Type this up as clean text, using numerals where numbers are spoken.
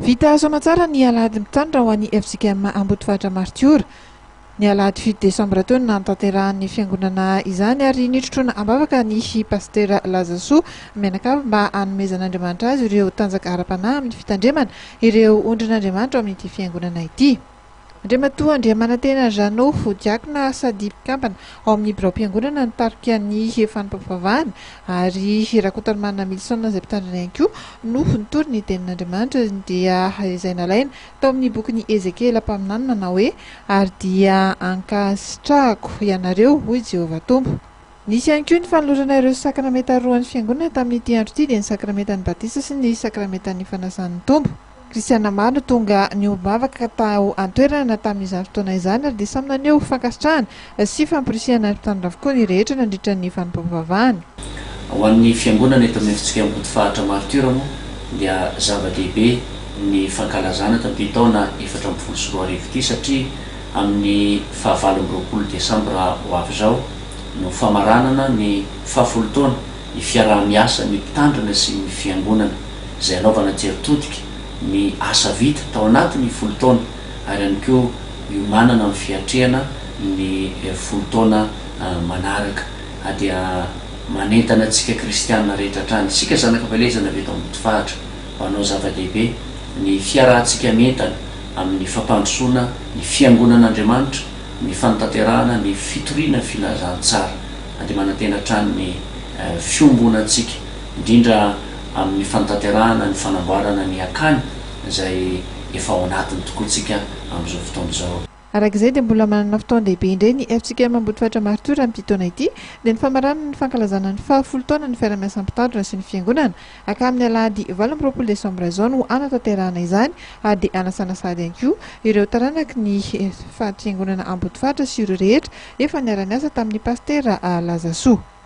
Vita soamatsara ny alahady mitandra ho an'ny FJKM Ambodivohitra Martiora. Ny alahady 7 Desambra teo no nantanterahany fiangonana izany ary nitrotrona ambavaka ny pastera Lazasoa Menakavy mba hanomezan'Andriamanitra azy ireo tanjaka ara-panahy amin'ny fitandremana ireo ondrin'Andriamanitra amin'ity fiangonana ity. Andriamatoa Andriamanantena Jeannot diakona sady mpikambana ao amin'ny birao-piangonana nitarika ny fanampavavahana ary Rakotamanana Milson izay mpitandrina ihany koa no nitory ny tenin'Andriamanitra dia izay nalaina tao amin'ny bokin'ny Ezekiela mpaminany manao hoe ary dia ankasitrahako ianareo hoy Jehovah Tompo. Nisy ihany koa ny fanolorana ireo sakramenta roan'ny fiangonana tamin'ity andro ity dia ny sakramentan'ny batisa sy ny sakramentan'ny fanasan'ny tombo. Kristiana maro no tonga niombavaka tao an-toerana tamin'izany fotoana izany ary dia samy naneho fankasitrahana sy famporisihana mpitandrina avokoa ny rehetra nandritra ny fanampavavahana. Ho an'ny fiangonana eto amin'ny FJKM Ambodivohitra Martiora moa dia zava-dehibe ny fankalazana tamin'ity taona 2024 ity satria amin'ny 29 Desambra ho avy izao no famaranana ny 10 taona ny fiaraha-miasa ny mpitandrina sy ny fiangonana izay anaovana jeritodika ny asa vita tao anatin'ny 10 taona ary ihany koa manana amin'ny fiatrehana ny 10 taona manaraka dia manentana antsika kristianina rehetra hatrany isika zanaka velezana avy eto Ambodivohitra manao zava-dehibe ny fiarahantsika mentana amin'ny fampandrosoana ny fiangonan'Andriamanitra ny fanatanterahana ny fitoriana filazantsara Andriamanantena hatrany ny fiombonantsika indrindra amin'ny fanatanterahana ny fanamboarana ny akany izay efa ao anatiny tokoatsika amin'izao fotoana izao. Arak'izay dia mbola manana fotoana lehibe indray ny FJKM Ambodivohitra Martiora amin'ity taona ity dia ny famaranana ny fankalazana ny 10 taona ny fiaraha-miasan'ny mpitandrina sy ny fiangonana hatramin'ny alahady 28 Desambra izao no anatanterahana izany ary dia hanasana sady ihany koa ireo taranaky ny fiangonana Ambodivohitra sy ireo rehetra efa niara-niasa tamin'ny pastera Lazasoa.